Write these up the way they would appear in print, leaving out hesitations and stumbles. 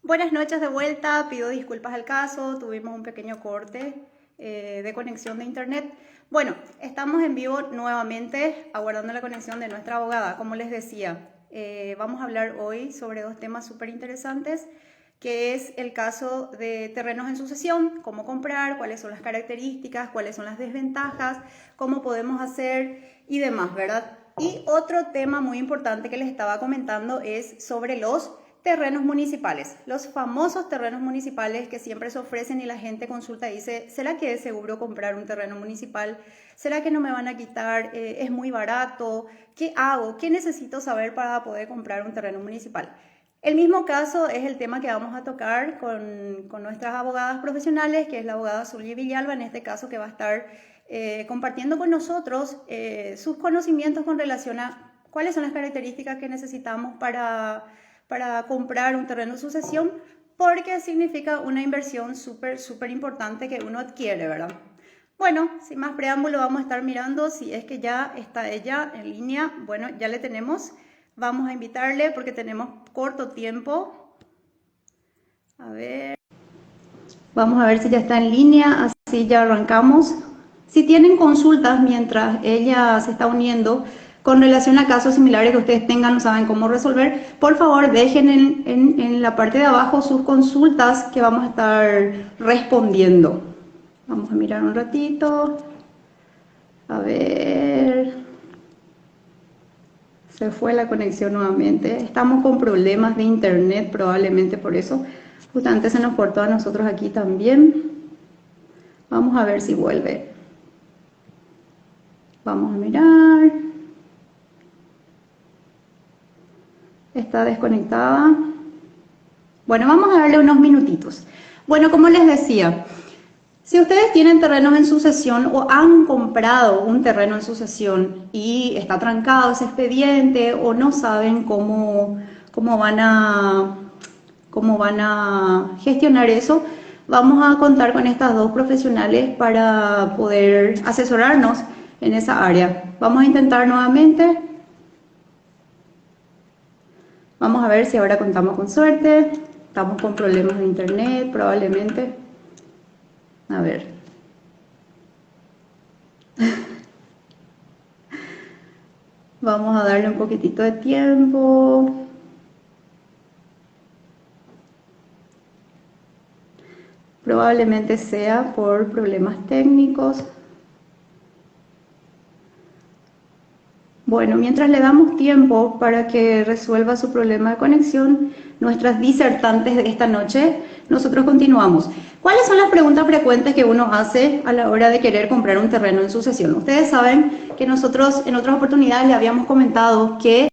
Buenas noches de vuelta, pido disculpas al caso, tuvimos un pequeño corte de conexión de internet. Bueno, estamos en vivo nuevamente, aguardando la conexión de nuestra abogada. Como les decía, vamos a hablar hoy sobre dos temas súper interesantes, que es el caso de terrenos en sucesión, cómo comprar, cuáles son las características, cuáles son las desventajas, cómo podemos hacer y demás, ¿verdad? Y otro tema muy importante que les estaba comentando es sobre los terrenos municipales, los famosos terrenos municipales que siempre se ofrecen y la gente consulta y dice, ¿será que es seguro comprar un terreno municipal? ¿Será que no me van a quitar? ¿Es muy barato? ¿Qué hago? ¿Qué necesito saber para poder comprar un terreno municipal? El mismo caso es el tema que vamos a tocar con nuestras abogadas profesionales, que es la abogada Zulia Villalba, en este caso, que va a estar compartiendo con nosotros sus conocimientos con relación a cuáles son las características que necesitamos para comprar un terreno de sucesión, porque significa una inversión súper importante que uno adquiere, ¿verdad? Bueno, sin más preámbulo, vamos a estar mirando si es que ya está ella en línea. Bueno, ya le tenemos. Vamos a invitarle porque tenemos corto tiempo. A ver. Vamos a ver si ya está en línea, así ya arrancamos. Si tienen consultas mientras ella se está uniendo con relación a casos similares que ustedes tengan, no saben cómo resolver, por favor dejen en la parte de abajo sus consultas que vamos a estar respondiendo. Vamos a mirar un ratito. A ver. Se fue la conexión nuevamente. Estamos con problemas de internet, probablemente por eso. Justamente se nos cortó a nosotros aquí también. Vamos a ver si vuelve. Vamos a mirar. Está desconectada. Bueno, vamos a darle unos minutitos. Bueno, como les decía, si ustedes tienen terrenos en sucesión o han comprado un terreno en sucesión y está trancado ese expediente o no saben cómo van a gestionar eso, vamos a contar con estas dos profesionales para poder asesorarnos en esa área. Vamos a intentar nuevamente. Vamos a ver si ahora contamos con suerte. Estamos con problemas de internet, probablemente. A ver. Vamos a darle un poquitito de tiempo. Probablemente sea por problemas técnicos. Bueno, mientras le damos tiempo para que resuelva su problema de conexión, nuestras disertantes de esta noche, nosotros continuamos. ¿Cuáles son las preguntas frecuentes que uno hace a la hora de querer comprar un terreno en sucesión? Ustedes saben que nosotros en otras oportunidades le habíamos comentado que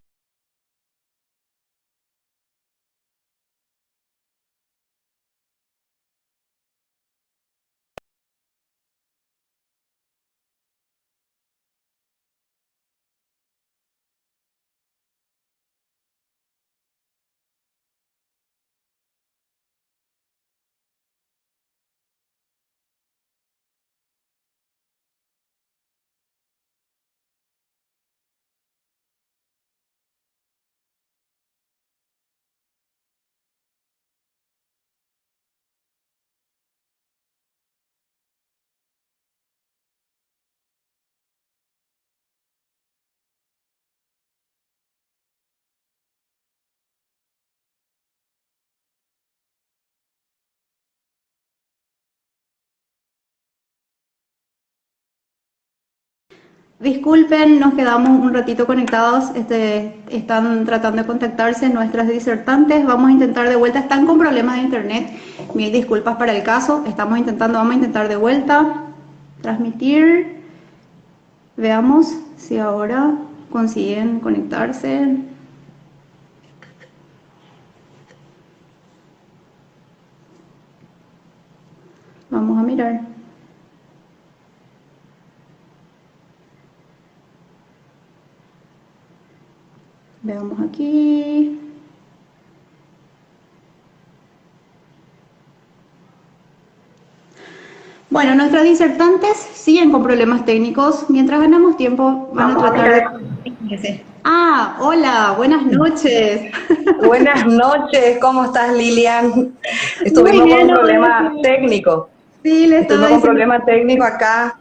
disculpen, nos quedamos un ratito conectados, están tratando de contactarse nuestras disertantes, vamos a intentar de vuelta, están con problemas de internet, mil disculpas para el caso, vamos a intentar de vuelta, transmitir, veamos si ahora consiguen conectarse. Vamos a mirar. Veamos aquí. Bueno, nuestras disertantes siguen con problemas técnicos. Mientras ganamos tiempo, van a tratar de Sí. Ah, hola, buenas noches. Buenas noches, ¿cómo estás, Lilian? Muy Estuvimos con bien, un problema hola. técnico. Sí, le estaba Estuvimos con un diciendo. problema técnico acá.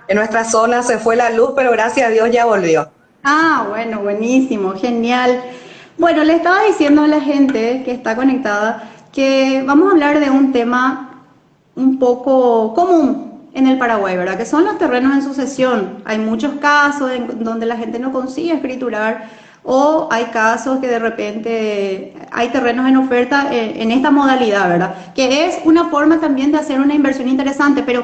En nuestra zona se fue la luz, pero gracias a Dios ya volvió. Ah, bueno, buenísimo, genial. Bueno, le estaba diciendo a la gente que está conectada que vamos a hablar de un tema un poco común en el Paraguay, ¿verdad? Que son los terrenos en sucesión. Hay muchos casos en donde la gente no consigue escriturar o hay casos que de repente hay terrenos en oferta en esta modalidad, ¿verdad? Que es una forma también de hacer una inversión interesante, pero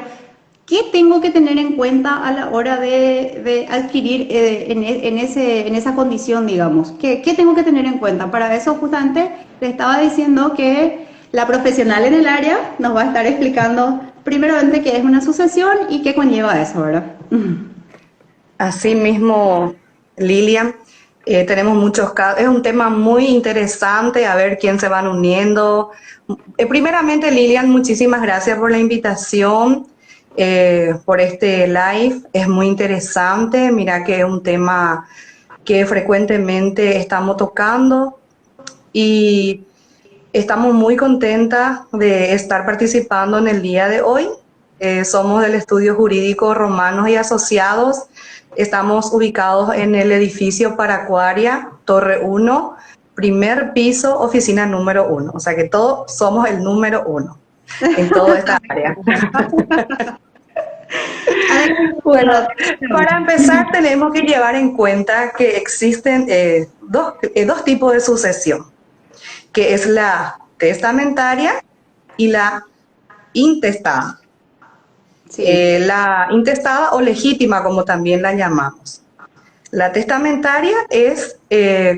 ¿qué tengo que tener en cuenta a la hora de adquirir en esa condición, digamos? ¿Qué tengo que tener en cuenta? Para eso justamente le estaba diciendo que la profesional en el área nos va a estar explicando primeramente qué es una sucesión y qué conlleva eso, ¿verdad? Así mismo, Lilian, tenemos muchos casos. Es un tema muy interesante, a ver quién se van uniendo. Primeramente, Lilian, muchísimas gracias por la invitación, por este live. Es muy interesante. Mira que es un tema que frecuentemente estamos tocando y estamos muy contentas de estar participando en el día de hoy. Somos del Estudio Jurídico Romanos y Asociados. Estamos ubicados en el edificio Paracuaria, Torre 1, primer piso, oficina número 1. O sea que todos somos el número 1 en toda esta área. Bueno, para empezar tenemos que llevar en cuenta que existen dos tipos de sucesión, que es la testamentaria y la intestada. Sí, La intestada o legítima, como también la llamamos. La testamentaria es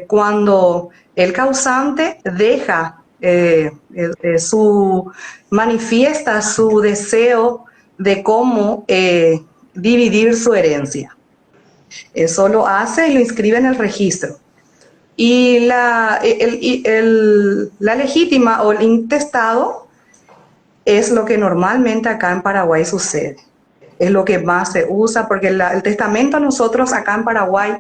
cuando el causante deja manifiesta su deseo de cómo dividir su herencia. Eso lo hace y lo inscribe en el registro. Y la legítima o el intestado es lo que normalmente acá en Paraguay sucede. Es lo que más se usa, porque el testamento a nosotros acá en Paraguay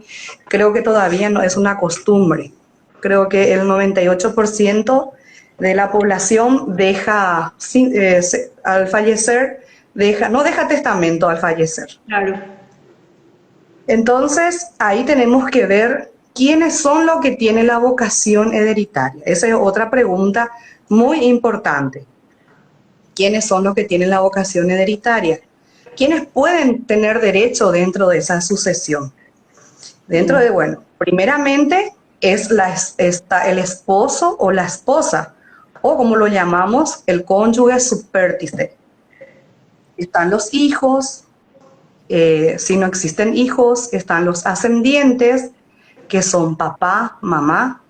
creo que todavía no es una costumbre. Creo que el 98% de la población deja, al fallecer, no deja testamento al fallecer. claro. Entonces, ahí tenemos que ver quiénes son los que tienen la vocación hereditaria. Esa es otra pregunta muy importante. ¿Quiénes son los que tienen la vocación hereditaria? ¿Quiénes pueden tener derecho dentro de esa sucesión? Dentro de, Bien. bueno, primeramente es el esposo o la esposa, o como lo llamamos, el cónyuge subvértice. Están los hijos, si no existen hijos, están los ascendientes, que son papá, mamá.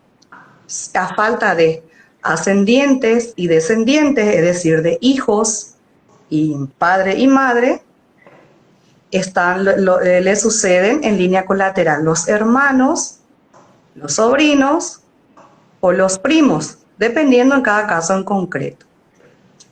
A falta de ascendientes y descendientes, es decir, de hijos y padre y madre, le suceden en línea colateral los hermanos, los sobrinos o los primos, dependiendo en cada caso en concreto.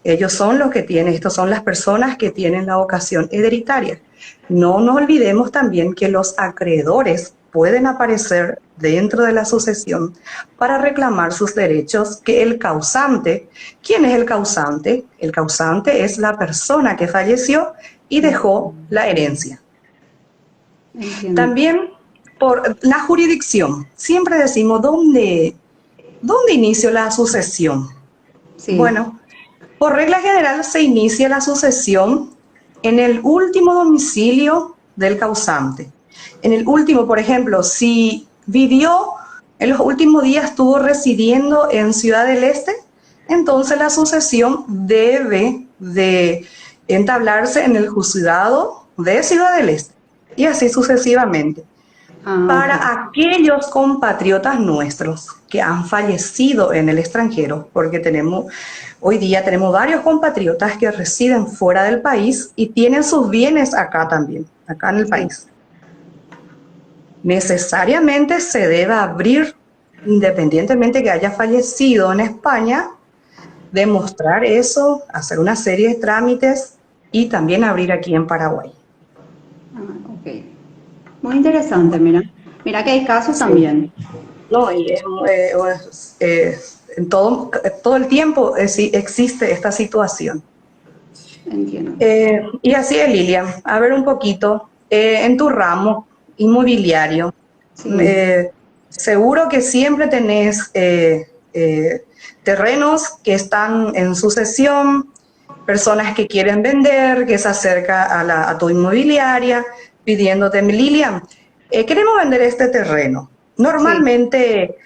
Ellos son los que tienen, estas son las personas que tienen la vocación hereditaria. No nos olvidemos también que los acreedores pueden aparecer dentro de la sucesión para reclamar sus derechos que el causante. ¿Quién es el causante? El causante es la persona que falleció y dejó la herencia. Entiendo. También por la jurisdicción. Siempre decimos, ¿dónde inició la sucesión? Sí. Bueno, por regla general se inicia la sucesión en el último domicilio del causante. En el último, por ejemplo, si vivió en los últimos días, estuvo residiendo en Ciudad del Este, entonces la sucesión debe de entablarse en el juzgado de Ciudad del Este y así sucesivamente. Ah, ok. Para aquellos compatriotas nuestros que han fallecido en el extranjero, porque hoy día tenemos varios compatriotas que residen fuera del país y tienen sus bienes acá también, acá en el Sí. país. Necesariamente se debe abrir, independientemente que haya fallecido en España, demostrar eso, hacer una serie de trámites y también abrir aquí en Paraguay. Ah, ok. Muy interesante, mira. Mira que hay casos Sí. también. No, y en todo el tiempo sí existe esta situación. Entiendo. Y así es, Lilian. A ver un poquito, en tu ramo inmobiliario, Sí. eh, seguro que siempre tenés terrenos que están en sucesión, personas que quieren vender, que se acerca a tu inmobiliaria pidiéndote, Lilian, queremos vender este terreno. Sí. Normalmente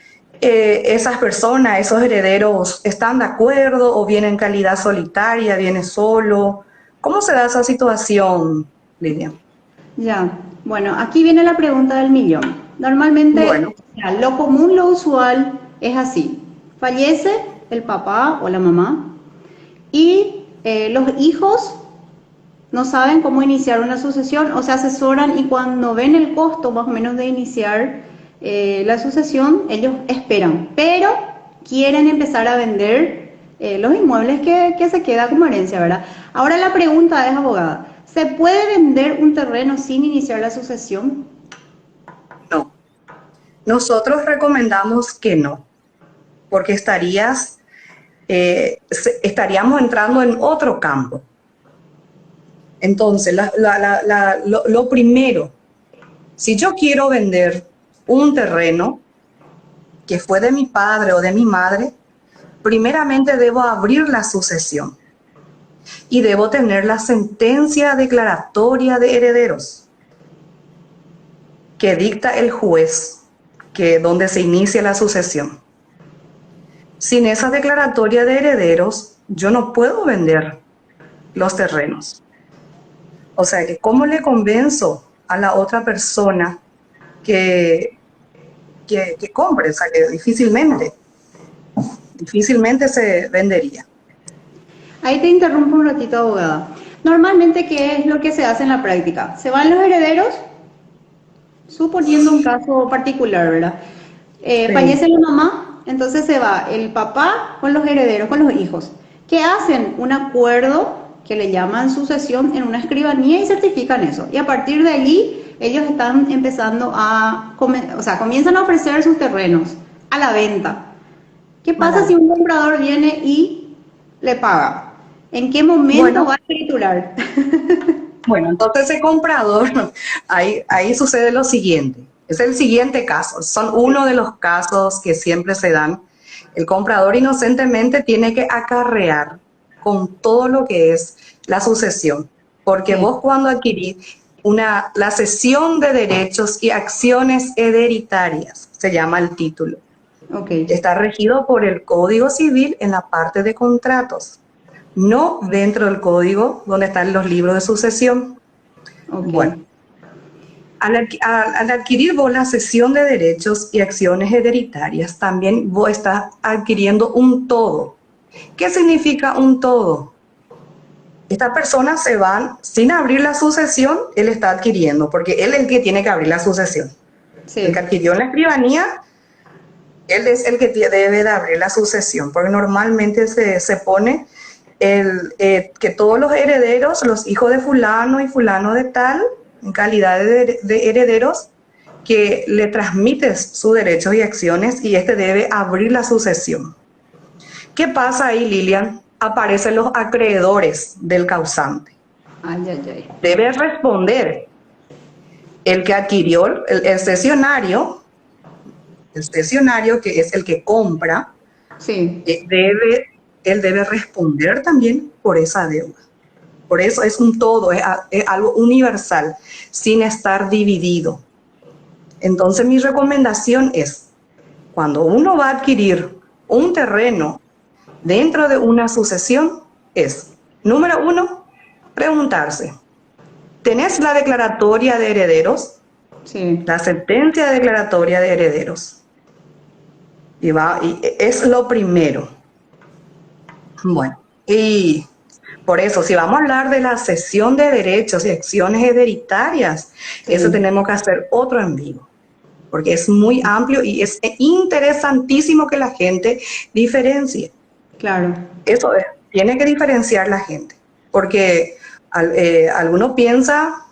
esas personas, esos herederos, ¿están de acuerdo o viene en calidad solitaria, viene solo? ¿Cómo se da esa situación, Lilian? Ya, bueno, aquí viene la pregunta del millón. Bueno, Normalmente, ya, lo común, lo usual es así. Fallece el papá o la mamá y los hijos no saben cómo iniciar una sucesión o se asesoran y cuando ven el costo más o menos de iniciar la sucesión, ellos esperan, pero quieren empezar a vender los inmuebles que se queda como herencia, ¿verdad? Ahora la pregunta es, abogada, ¿se puede vender un terreno sin iniciar la sucesión? no. Nosotros recomendamos que no, porque estaríamos entrando en otro campo. Entonces, lo primero, si yo quiero vender un terreno que fue de mi padre o de mi madre, primeramente debo abrir la sucesión y debo tener la sentencia declaratoria de herederos que dicta el juez, donde se inicia la sucesión. Sin esa declaratoria de herederos, yo no puedo vender los terrenos. O sea, que ¿cómo le convenzo a la otra persona que, que compre? O sea, que difícilmente se vendería. Ahí te interrumpo un ratito, abogada. Normalmente, ¿qué es lo que se hace en la práctica? Se van los herederos, suponiendo un caso particular, ¿verdad? Sí, Fallece la mamá, entonces se va el papá con los herederos, con los hijos, que hacen un acuerdo que le llaman sucesión en una escribanía y certifican eso. Y a partir de allí, ellos están empezando o sea, comienzan a ofrecer sus terrenos a la venta. ¿Qué pasa si claro. un comprador viene y le paga? ¿En qué momento Bueno, va a escriturar? bueno, entonces ese comprador, ahí sucede lo siguiente. Es el siguiente caso. Son Sí, uno de los casos que siempre se dan. El comprador inocentemente tiene que acarrear con todo lo que es la sucesión. Porque sí, vos cuando adquirís la cesión de derechos y acciones hereditarias, se llama el título, ok, está regido por el Código Civil en la parte de contratos, no dentro del código donde están los libros de sucesión. ok. Bueno, al adquirir vos la cesión de derechos y acciones hereditarias, también vos estás adquiriendo un todo. ¿Qué significa un todo? Estas personas se van sin abrir la sucesión, él está adquiriendo, porque él es el que tiene que abrir la sucesión. El que Sí, adquirió en la escribanía, él es el que debe de abrir la sucesión, porque normalmente se pone que todos los herederos, los hijos de fulano y fulano de tal, en calidad de herederos, que le transmites sus derechos y acciones y este debe abrir la sucesión. ¿Qué pasa ahí, Lilian? Aparecen los acreedores del causante. ay, ay, ay. Debe responder el que adquirió, el cesionario que es el que compra, Sí, eh, debe, él debe responder también por esa deuda. Por eso es un todo, es algo universal, sin estar dividido. Entonces mi recomendación es, cuando uno va a adquirir un terreno dentro de una sucesión, es, número uno, preguntarse, ¿tenés la declaratoria de herederos? sí. La sentencia declaratoria de herederos. Y es lo primero. Bueno, y por eso, si vamos a hablar de la cesión de derechos y acciones hereditarias, eso Sí, tenemos que hacer otro en vivo, porque es muy amplio y es interesantísimo que la gente diferencie. claro. Eso es, tiene que diferenciar la gente, porque alguno piensa,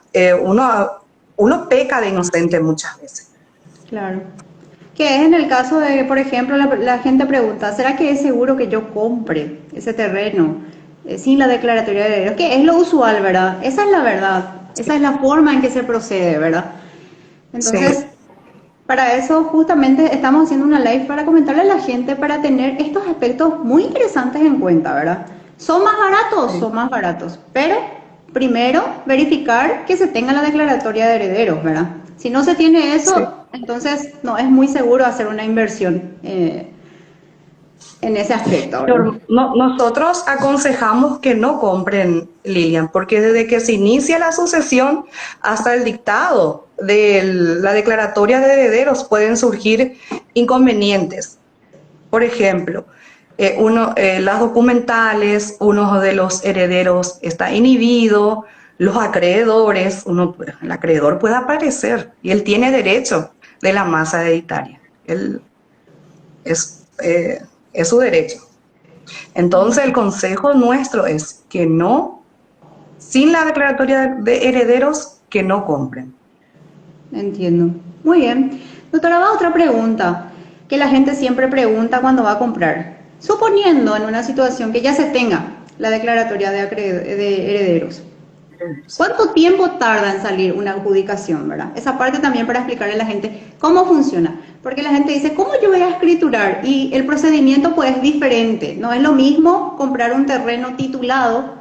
uno peca de inocente muchas veces. Claro. Que es en el caso de, por ejemplo, la gente pregunta, ¿será que es seguro que yo compre ese terreno sin la declaratoria de herederos? Que es lo usual, ¿verdad? Esa es la verdad, esa es la forma en que se procede, ¿verdad? Sí, Entonces, para eso justamente estamos haciendo una live para comentarle a la gente para tener estos aspectos muy interesantes en cuenta, ¿verdad? sí. Son más baratos, pero primero verificar que se tenga la declaratoria de herederos, ¿verdad? Si no se tiene Sí. eso, entonces no es muy seguro hacer una inversión en ese aspecto, ¿verdad? Nosotros aconsejamos que no compren, Lilian, porque desde que se inicia la sucesión hasta el dictado de la declaratoria de herederos pueden surgir inconvenientes. Por ejemplo, las documentales, uno de los herederos está inhibido, los acreedores, el acreedor puede aparecer y él tiene derecho de la masa hereditaria. Él es su derecho. Entonces, el consejo nuestro es que no, sin la declaratoria de herederos, que no compren. Entiendo. Muy bien. Doctora, va otra pregunta que la gente siempre pregunta cuando va a comprar. Suponiendo en una situación que ya se tenga la declaratoria de herederos, ¿cuánto tiempo tarda en salir una adjudicación, verdad? Esa parte también para explicarle a la gente cómo funciona. Porque la gente dice, ¿cómo yo voy a escriturar? Y el procedimiento pues es diferente. No es lo mismo comprar un terreno titulado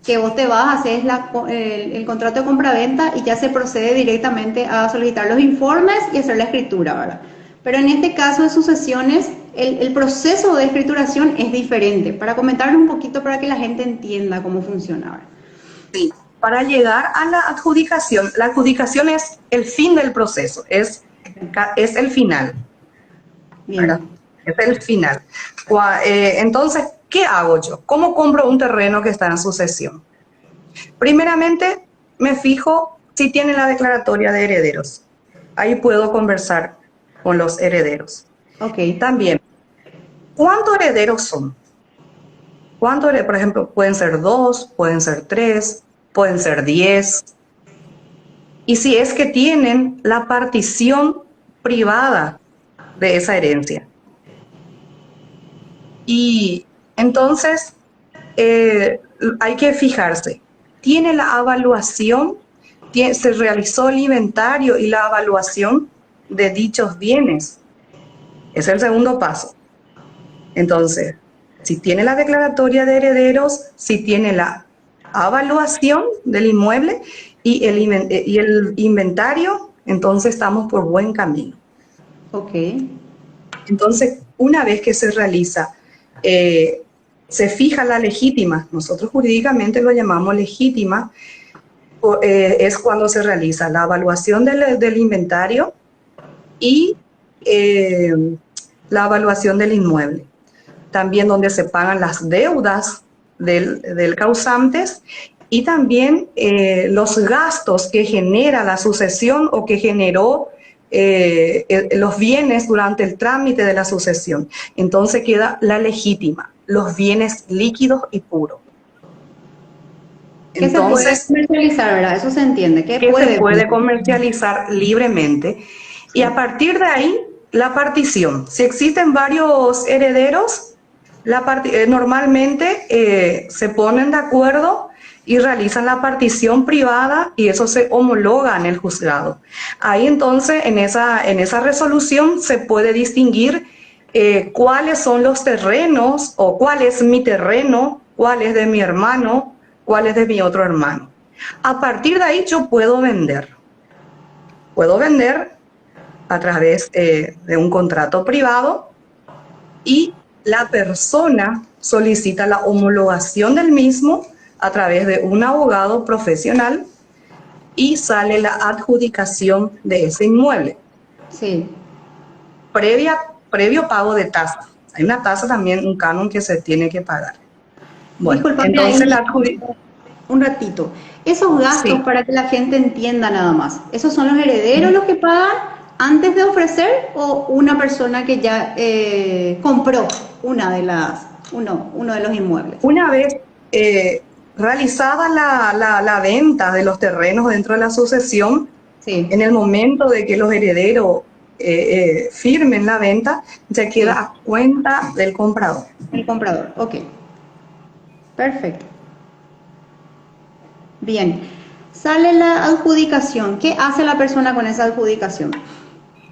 que vos te vas, haces el contrato de compraventa y ya se procede directamente a solicitar los informes y hacer la escritura, ¿verdad? Pero en este caso de sucesiones, el proceso de escrituración es diferente. Para comentarles un poquito para que la gente entienda cómo funciona, ¿verdad? Sí. Para llegar a la adjudicación es el fin del proceso, es el final, ¿verdad? Bien, Es el final. Entonces, ¿qué hago yo? ¿Cómo compro un terreno que está en sucesión? Primeramente, me fijo si tiene la declaratoria de herederos. Ahí puedo conversar con los herederos. ok. También, ¿cuántos herederos son? Por ejemplo, pueden ser 2, pueden ser 3, pueden ser 10. Y si es que tienen la partición privada de esa herencia. Y entonces hay que fijarse, ¿tiene la evaluación? ¿Se realizó el inventario y la evaluación de dichos bienes? Es el segundo paso. Entonces, si tiene la declaratoria de herederos, si tiene la evaluación del inmueble y el inventario, entonces estamos por buen camino. Ok. Entonces, una vez que se realiza, se fija la legítima, nosotros jurídicamente lo llamamos legítima, es cuando se realiza la evaluación del inventario y eh, la evaluación del inmueble. También donde se pagan las deudas del causantes y también los gastos que genera la sucesión o que generó los bienes durante el trámite de la sucesión. Entonces queda la legítima, los bienes líquidos y puros. ¿Qué se puede Entonces, comercializar, verdad? Eso se entiende. ¿Qué que se puede puede vender? comercializar libremente. Y a Sí. partir de ahí, la partición. Si existen varios herederos, normalmente se ponen de acuerdo y realizan la partición privada y eso se homologa en el juzgado. Ahí entonces, en esa resolución se puede distinguir cuáles son los terrenos o cuál es mi terreno, cuál es de mi hermano, cuál es de mi otro hermano. A partir de ahí yo puedo vender. Puedo vender a través de un contrato privado y la persona solicita la homologación del mismo a través de un abogado profesional y sale la adjudicación de ese inmueble, Sí. previo pago de tasa. Hay una tasa también, un canon que se tiene que pagar. Bueno, Disculpame entonces la ahí adjudicación, un ratito. Esos gastos, sí. para que la gente entienda nada más, ¿esos son los herederos los que pagan antes de ofrecer o una persona que ya compró uno de los inmuebles? Una vez realizada la venta de los terrenos dentro de la sucesión, Sí. en el momento de que los herederos firmen la venta, ya queda a cuenta del comprador. El comprador, ok. Perfecto. Bien. Sale la adjudicación. ¿Qué hace la persona con esa adjudicación?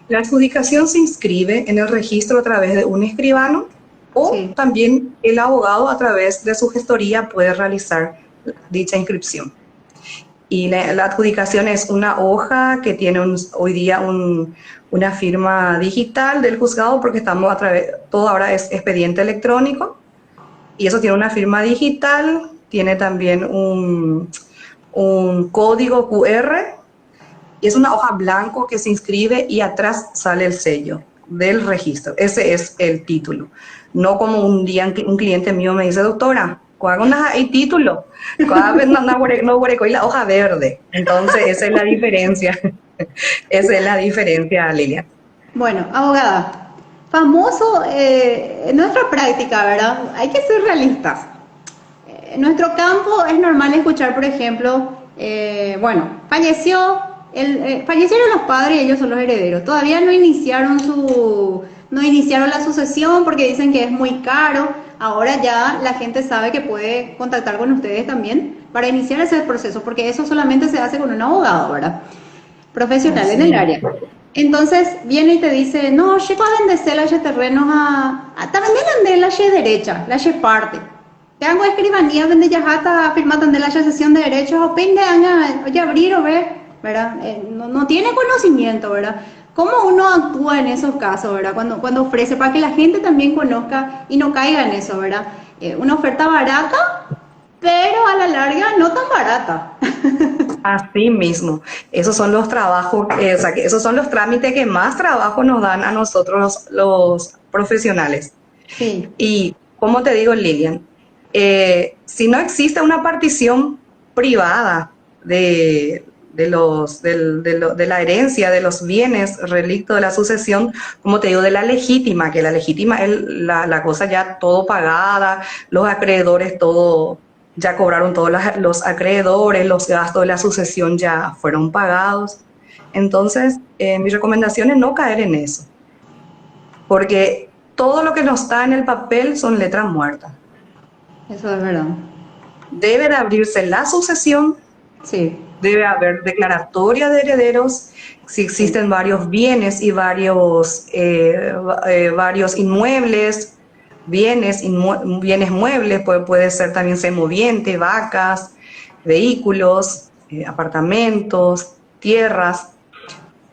La adjudicación se inscribe en el registro a través de un escribano o Sí. también el abogado a través de su gestoría puede realizar dicha inscripción. Y la adjudicación es una hoja que tiene hoy día una firma digital del juzgado porque estamos a través, todo ahora es expediente electrónico y eso tiene una firma digital, tiene también un código QR y es una hoja blanco que se inscribe y atrás sale el sello del registro. Ese es el título. No como un día un cliente mío me dice, doctora, ¿cuál es el título? No, y la hoja verde. Entonces, esa es la diferencia. Esa es la diferencia, Lilian. Bueno, abogada, famoso en nuestra práctica, ¿verdad? Hay que ser realistas. En nuestro campo es normal escuchar, por ejemplo, bueno, fallecieron los padres y ellos son los herederos. Todavía no iniciaron la sucesión porque dicen que es muy caro. Ahora ya la gente sabe que puede contactar con ustedes también para iniciar ese proceso, porque eso solamente se hace con un abogado, ¿verdad? Profesional en el Así. área. Entonces viene y te dice, no, yo voy a vender los terrenos también vender la derecha, la parte. Te hago escribanía, vende ya hasta firmar donde la sesión de derechos, o pende, oye, abrir o ver, ¿verdad? No tiene conocimiento, ¿verdad? ¿Cómo uno actúa en esos casos, ¿verdad? Cuando ofrece, para que la gente también conozca y no caiga en eso, ¿verdad? Una oferta barata, pero a la larga no tan barata. Así mismo. Esos son los trabajos, o sea, esos son los trámites que más trabajo nos dan a nosotros los profesionales. Sí. Y, como te digo, Lilian, si no existe una partición privada de la herencia, de los bienes relictos de la sucesión, como te digo, de la legítima, que la legítima es la cosa ya todo pagada, los acreedores todo, ya cobraron todos los acreedores, los gastos de la sucesión ya fueron pagados. Entonces, mi recomendación es no caer en eso, porque todo lo que no está en el papel son letras muertas. Eso es verdad. Debe de abrirse la sucesión, Sí. debe haber declaratoria de herederos, si Sí. existen varios bienes y varios inmuebles, bienes muebles, puede ser también semoviente, vacas, vehículos, apartamentos, tierras.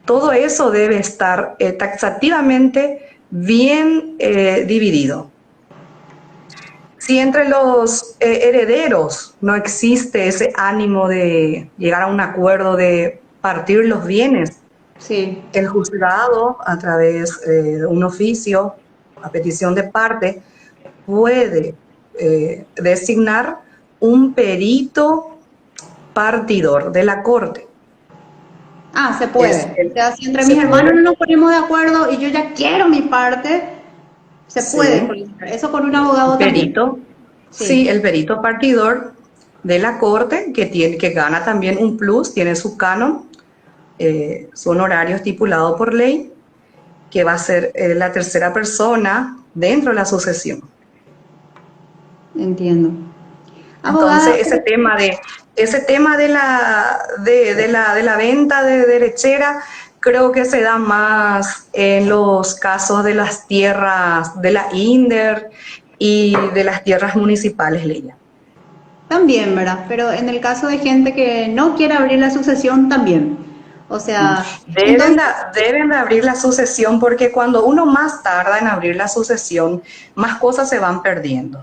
Todo eso debe estar taxativamente bien dividido. Si entre los herederos no existe ese ánimo de llegar a un acuerdo de partir los bienes, Sí. el juzgado, a través de un oficio, a petición de parte, puede designar un perito partidor de la corte. Ah, se puede. O sea, si entre mis Se hermanos puede, no nos ponemos de acuerdo y yo ya quiero mi parte, se puede sí, solicitar. Eso con un abogado también. perito, sí, Sí, el perito partidor de la corte, que gana también un plus, tiene su canon, su honorario estipulado por ley, que va a ser la tercera persona dentro de la sucesión. entiendo. Entonces, Abogada, ese tema de la venta de derechera, creo que se da más en los casos de las tierras de la INDER y de las tierras municipales, Leia. también, ¿verdad? Pero en el caso de gente que no quiere abrir la sucesión, también. O sea, entonces, Deben de abrir la sucesión porque cuando uno más tarda en abrir la sucesión, más cosas se van perdiendo.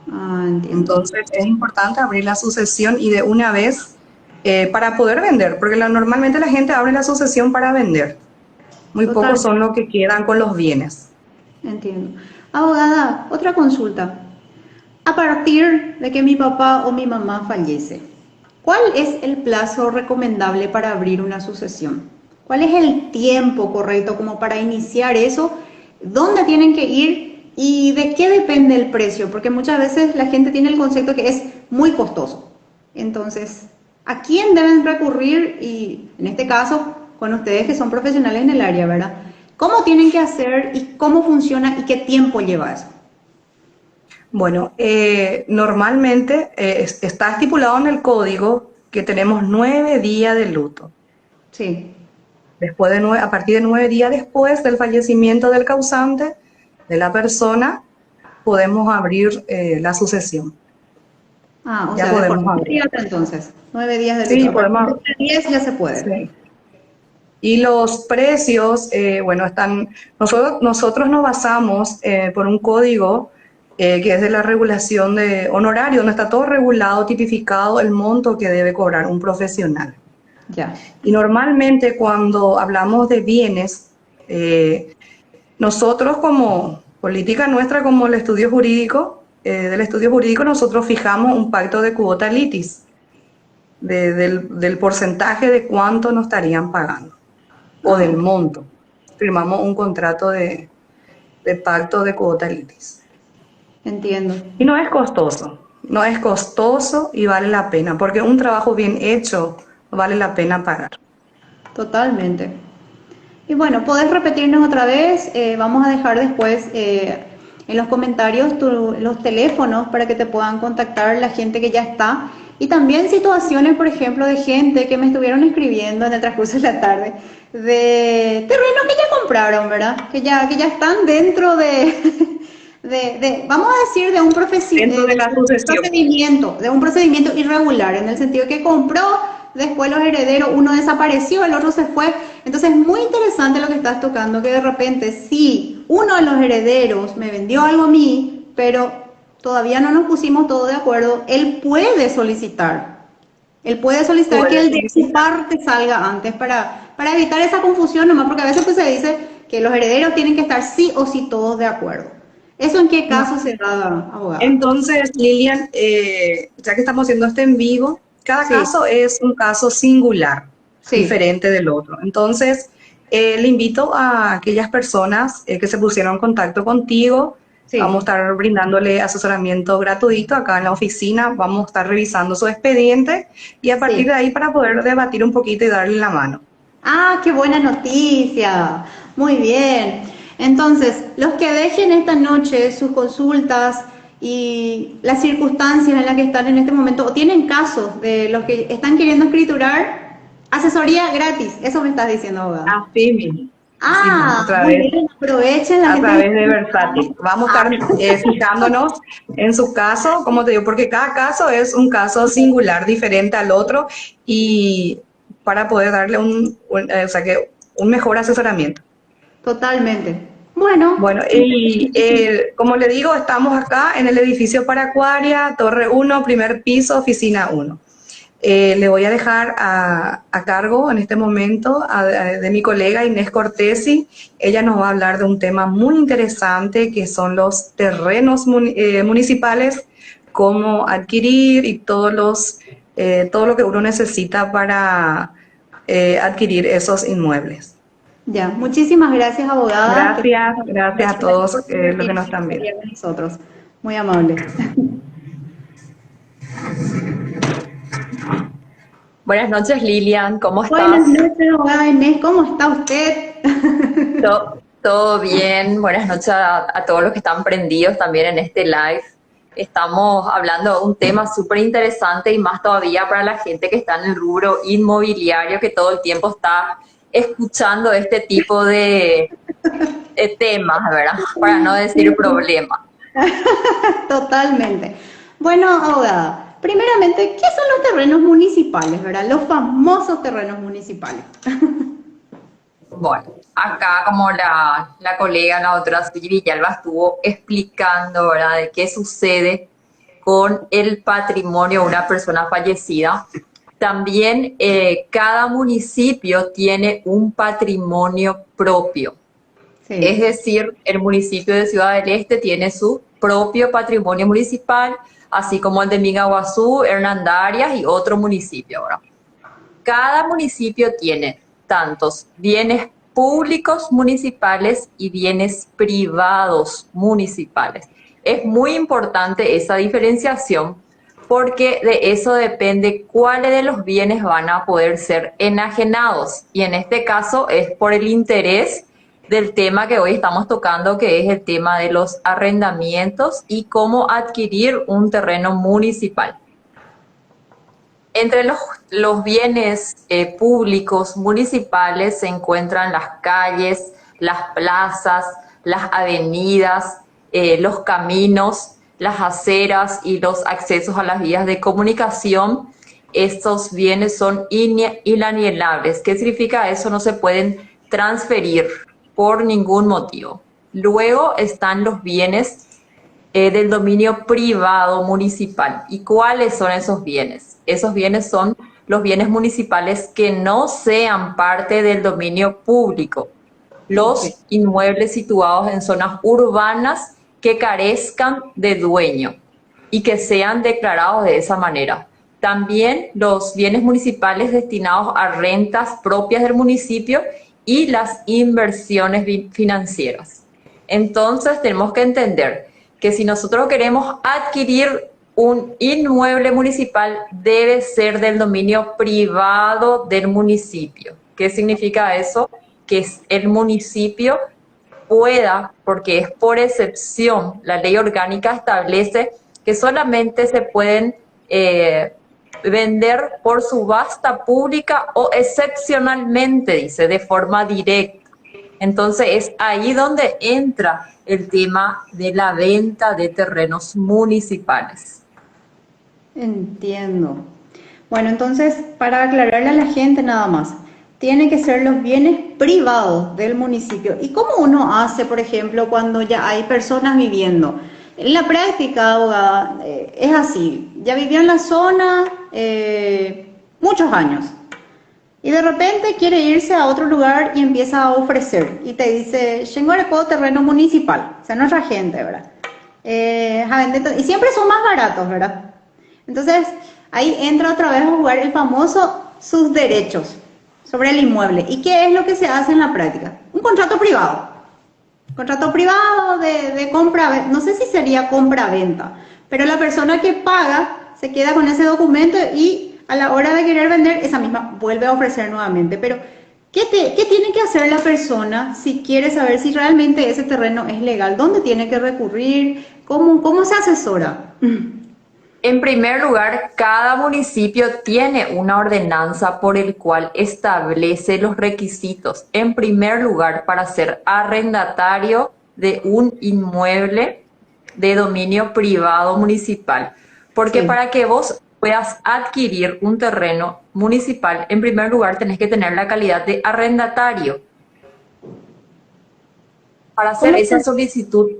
entiendo. Entonces es importante abrir la sucesión y de una vez para poder vender, porque normalmente la gente abre la sucesión para vender. Muy pocos Totalmente, son los que quedan con los bienes. entiendo. Abogada, otra consulta. A partir de que mi papá o mi mamá fallece, ¿cuál es el plazo recomendable para abrir una sucesión? ¿Cuál es el tiempo correcto como para iniciar eso? ¿Dónde tienen que ir? ¿Y de qué depende el precio? Porque muchas veces la gente tiene el concepto que es muy costoso. Entonces, ¿a quién deben recurrir? Y en este caso, con ustedes que son profesionales en el área, ¿verdad? ¿Cómo tienen que hacer y cómo funciona y qué tiempo lleva eso? Bueno, normalmente está estipulado en el código que tenemos 9 días de luto. Sí. Después de a partir de 9 días después del fallecimiento del causante, de la persona, podemos abrir la sucesión. Ah, o Ya sea, de podemos forma abrir. inmediata entonces. 9 días de luto. Sí, A partir podemos. de 10 ya se puede. Sí. Y los precios, bueno, nosotros nos basamos por un código que es de la regulación de honorario, donde está todo regulado, tipificado el monto que debe cobrar un profesional. Ya. Y normalmente cuando hablamos de bienes, nosotros como política nuestra, como el estudio jurídico, del estudio jurídico, nosotros fijamos un pacto de cuota litis, del porcentaje de cuánto nos estarían pagando o Ah, del ok. monto. Firmamos un contrato de pacto de cuota litis. Entiendo. Y no es costoso y vale la pena, porque un trabajo bien hecho vale la pena pagar. Totalmente. Y bueno, podés repetirnos otra vez. Vamos a dejar después en los comentarios los teléfonos para que te puedan contactar la gente que ya está. Y también situaciones, por ejemplo, de gente que me estuvieron escribiendo en el transcurso de la tarde, de terrenos que ya compraron, ¿verdad? Que ya están dentro vamos a decir, Dentro de la sucesión. de un procedimiento irregular, en el sentido que compró, después los herederos, uno desapareció, el otro se fue. Entonces es muy interesante lo que estás tocando, que de repente sí, uno de los herederos me vendió algo a mí, pero todavía no nos pusimos todos de acuerdo, él puede solicitar. Él puede solicitar que Puede el de su solicitar. parte salga antes para evitar esa confusión nomás, porque a veces pues se dice que los herederos tienen que estar sí o sí todos de acuerdo. ¿Eso en qué No. caso se da, abogada? Entonces, Lilian, ya que estamos haciendo este en vivo, cada Sí, caso es un caso singular, sí, diferente del otro. Entonces, le invito a aquellas personas que se pusieron en contacto contigo. Vamos a sí, estar brindándole asesoramiento gratuito acá en la oficina. Vamos a estar revisando su expediente y a partir sí. de ahí para poder debatir un poquito y darle la mano. Ah, qué buena noticia. Muy bien. Entonces, los que dejen esta noche sus consultas y las circunstancias en las que están en este momento, o tienen casos de los que están queriendo escriturar, asesoría gratis. Eso me estás diciendo, abogada. Así mismo, Ah, muy bien. Aprovechen la a gente través de que... Versátil. Vamos a Ah, estar fijándonos en su caso, como te digo, porque cada caso es un caso singular, diferente al otro, y para poder darle o sea, un mejor asesoramiento. totalmente. Bueno, Bueno, y como le digo, estamos acá en el edificio Paracuaria, Torre 1, primer piso, oficina 1. Le voy a dejar a cargo en este momento de mi colega Inés Cortesi. Ella nos va a hablar de un tema muy interesante que son los terrenos municipales, cómo adquirir y todo lo que uno necesita para adquirir esos inmuebles. ya. Muchísimas gracias, abogada. Gracias a todos Por los que compartir nos esta están viendo. historia con nosotros. Muy amable. Buenas noches, Lilian, ¿cómo Buenas estás? noches, abogada Inés. ¿Cómo está usted? Todo bien. Buenas noches a todos los que están prendidos también en este live. Estamos hablando de un tema súper interesante y más todavía para la gente que está en el rubro inmobiliario, que todo el tiempo está escuchando este tipo de temas, ¿verdad? Para no decir problemas. Totalmente. Bueno, abogada, primeramente, ¿qué son los terrenos municipales, verdad? Los famosos terrenos municipales. Bueno, acá como la colega, la doctora Suyi Villalba estuvo explicando, ¿verdad?, de qué sucede con el patrimonio de una persona fallecida. También cada municipio tiene un patrimonio propio. Es Sí, decir, el municipio de Ciudad del Este tiene su propio patrimonio municipal, así como el de Mingaguazú, Hernandarias y otro municipio, ¿verdad? Cada municipio tiene tantos bienes públicos municipales y bienes privados municipales. Es muy importante esa diferenciación porque de eso depende cuáles de los bienes van a poder ser enajenados. Y en este caso es por el interés del tema que hoy estamos tocando, que es el tema de los arrendamientos y cómo adquirir un terreno municipal. Entre los bienes públicos municipales se encuentran las calles, las plazas, las avenidas, los caminos, las aceras y los accesos a las vías de comunicación. Estos bienes son inalienables. ¿Qué significa eso? No se pueden transferir por ningún motivo. Luego están los bienes del dominio privado municipal. ¿Y cuáles son esos bienes? Esos bienes son los bienes municipales que no sean parte del dominio público. Los inmuebles situados en zonas urbanas que carezcan de dueño y que sean declarados de esa manera. También los bienes municipales destinados a rentas propias del municipio y las inversiones financieras. Entonces tenemos que entender que si nosotros queremos adquirir un inmueble municipal, debe ser del dominio privado del municipio. ¿Qué significa eso? Que el municipio pueda, porque es por excepción, la ley orgánica establece que solamente se pueden vender por subasta pública o excepcionalmente, dice, de forma directa. Entonces es ahí donde entra el tema de la venta de terrenos municipales. Entiendo. Bueno, entonces, para aclararle a la gente nada más, tienen que ser los bienes privados del municipio. ¿Y cómo uno hace, por ejemplo, cuando ya hay personas viviendo? En la práctica, abogada, es así. Ya vivió en la zona muchos años y de repente quiere irse a otro lugar y empieza a ofrecer y te dice, tengo terreno municipal, o sea, nuestra gente, ¿verdad? Y siempre son más baratos, ¿verdad? Entonces, ahí entra otra vez a jugar el famoso sus derechos sobre el inmueble. ¿Y qué es lo que se hace en la práctica? Un contrato privado. Contrato privado de compra, no sé si sería compra-venta, pero la persona que paga se queda con ese documento y a la hora de querer vender, esa misma vuelve a ofrecer nuevamente. Pero, ¿qué tiene que hacer la persona si quiere saber si realmente ese terreno es legal? ¿Dónde tiene que recurrir? ¿Cómo se asesora? En primer lugar, cada municipio tiene una ordenanza por el cual establece los requisitos, en primer lugar, para ser arrendatario de un inmueble de dominio privado municipal. Porque para que vos puedas adquirir un terreno municipal, en primer lugar tenés que tener la calidad de arrendatario. Para hacer esa solicitud,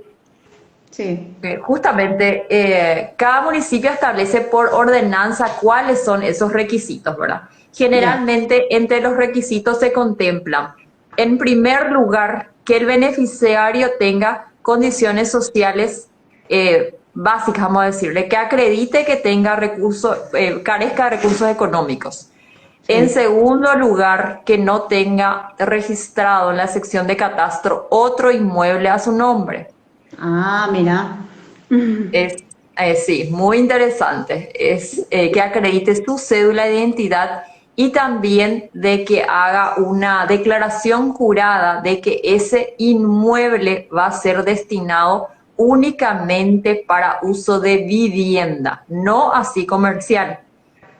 sí, justamente cada municipio establece por ordenanza cuáles son esos requisitos, ¿verdad? Generalmente entre los requisitos se contemplan, en primer lugar, que el beneficiario tenga condiciones sociales básicas, vamos a decirle, que acredite que tenga recursos, carezca de recursos económicos. Sí. En segundo lugar, que no tenga registrado en la sección de catastro otro inmueble a su nombre. Ah, mira. Sí, muy interesante. Es que acredite su cédula de identidad y también de que haga una declaración jurada de que ese inmueble va a ser destinado únicamente para uso de vivienda, no así comercial.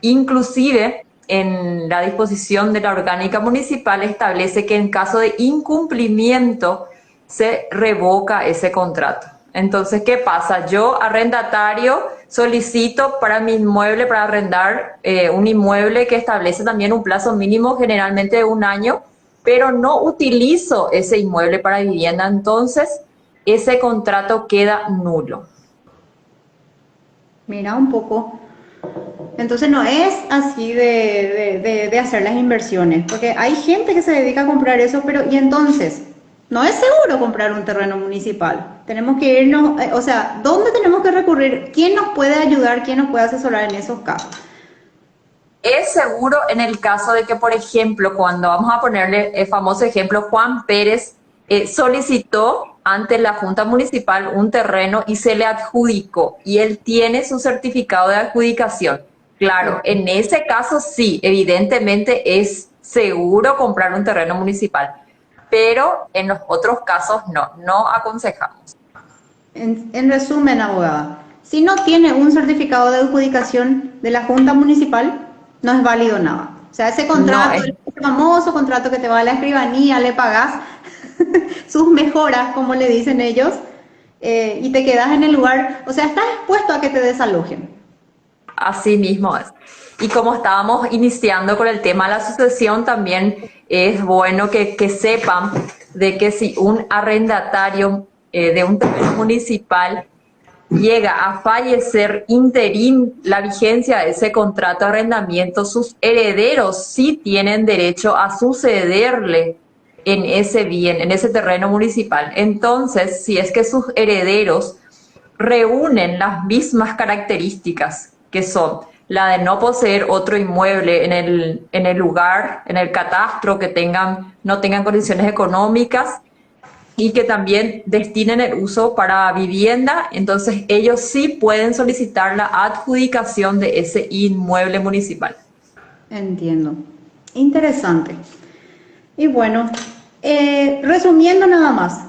Inclusive, en la disposición de la orgánica municipal establece que en caso de incumplimiento se revoca ese contrato. Entonces, ¿qué pasa? Yo, arrendatario, solicito para mi inmueble, para arrendar un inmueble que establece también un plazo mínimo, generalmente de 1 año, pero no utilizo ese inmueble para vivienda, entonces ese contrato queda nulo. Mira un poco. Entonces no es así de hacer las inversiones, porque hay gente que se dedica a comprar eso, pero ¿y entonces? No es seguro comprar un terreno municipal. Tenemos que irnos, o sea, ¿dónde tenemos que recurrir? ¿Quién nos puede ayudar? ¿Quién nos puede asesorar en esos casos? Es seguro en el caso de que, por ejemplo, cuando vamos a ponerle el famoso ejemplo, Juan Pérez solicitó ante la Junta Municipal un terreno y se le adjudicó y él tiene su certificado de adjudicación. Claro, en ese caso sí, evidentemente es seguro comprar un terreno municipal, pero en los otros casos no aconsejamos. En resumen, abogada, si no tiene un certificado de adjudicación de la Junta Municipal, no es válido nada. O sea, ese No, contrato, el famoso contrato que te va a la escribanía, le pagas sus mejoras, como le dicen ellos, y te quedas en el lugar, o sea, estás expuesto a que te desalojen. así mismo es. Y como estábamos iniciando con el tema de la sucesión, también es bueno que sepan de que si un arrendatario de un terreno municipal llega a fallecer interín la vigencia de ese contrato de arrendamiento, sus herederos sí tienen derecho a sucederle en ese bien, en ese terreno municipal. Entonces, si es que sus herederos reúnen las mismas características que son la de no poseer otro inmueble en el lugar, en el catastro, que no tengan condiciones económicas y que también destinen el uso para vivienda, entonces ellos sí pueden solicitar la adjudicación de ese inmueble municipal. Entiendo. Interesante. Y bueno, resumiendo nada más,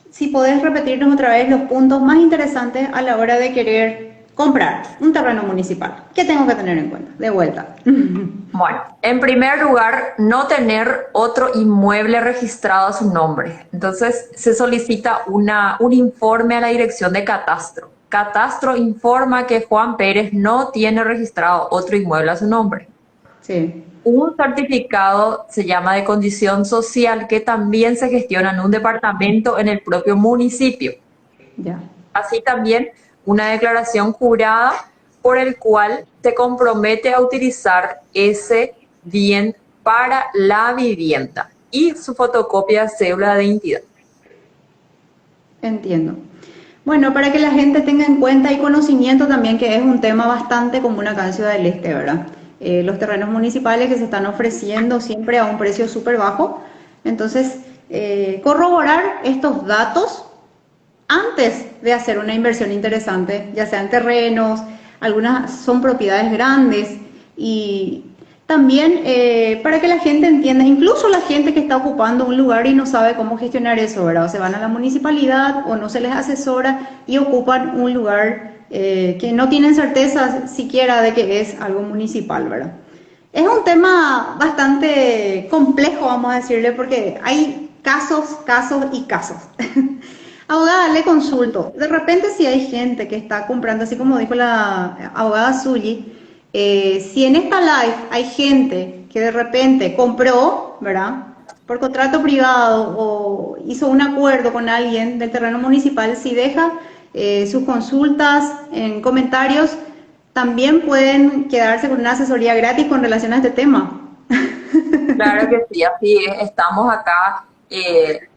si podés repetirnos otra vez los puntos más interesantes a la hora de querer comprar un terreno municipal. ¿Qué tengo que tener en cuenta? De vuelta. Bueno, en primer lugar, no tener otro inmueble registrado a su nombre. Entonces, se solicita un informe a la dirección de catastro. Catastro informa que Juan Pérez no tiene registrado otro inmueble a su nombre. Sí, Un certificado se llama de condición social que también se gestiona en un departamento en el propio municipio. ya. Así también una declaración jurada por el cual se compromete a utilizar ese bien para la vivienda y su fotocopia de cédula de identidad. Entiendo. Bueno, para que la gente tenga en cuenta y conocimiento también que es un tema bastante común acá en Ciudad del Este, ¿verdad? Los terrenos municipales que se están ofreciendo siempre a un precio súper bajo. Entonces, corroborar estos datos antes de hacer una inversión interesante, ya sean terrenos, algunas son propiedades grandes y también para que la gente entienda, incluso la gente que está ocupando un lugar y no sabe cómo gestionar eso, ¿verdad? O se van a la municipalidad o no se les asesora y ocupan un lugar que no tienen certeza siquiera de que es algo municipal, ¿verdad? Es un tema bastante complejo, vamos a decirle, porque hay casos y casos. Abogada, le consulto. De repente, si hay gente que está comprando, así como dijo la abogada Zully, si en esta live hay gente que de repente compró, ¿verdad? Por contrato privado o hizo un acuerdo con alguien del terreno municipal, si deja sus consultas en comentarios, también pueden quedarse con una asesoría gratis con relación a este tema. Claro que sí, así es. Estamos acá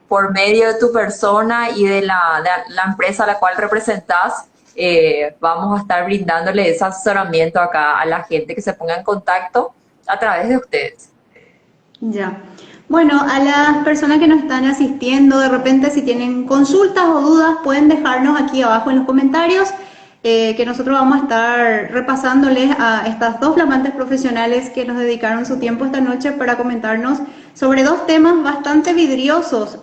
por medio de tu persona y de la empresa a la cual representas. Vamos a estar brindándole ese asesoramiento acá a la gente que se ponga en contacto a través de ustedes. Ya. Bueno, a las personas que nos están asistiendo, de repente si tienen consultas o dudas, pueden dejarnos aquí abajo en los comentarios, que nosotros vamos a estar repasándoles a estas dos flamantes profesionales que nos dedicaron su tiempo esta noche para comentarnos sobre dos temas bastante vidriosos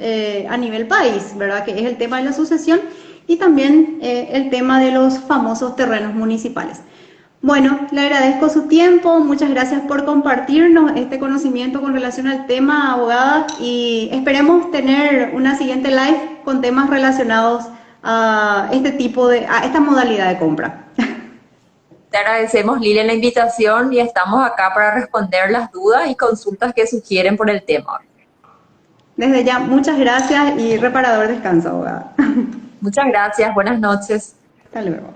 a nivel país, ¿verdad? Que es el tema de la sucesión y también el tema de los famosos terrenos municipales. Bueno, le agradezco su tiempo, muchas gracias por compartirnos este conocimiento con relación al tema, abogada, y esperemos tener una siguiente live con temas relacionados a a esta modalidad de compra. Te agradecemos, Lilian, la invitación y estamos acá para responder las dudas y consultas que sugieren por el tema. Desde ya, muchas gracias y reparador descanso, abogada. Muchas gracias, buenas noches. Hasta luego.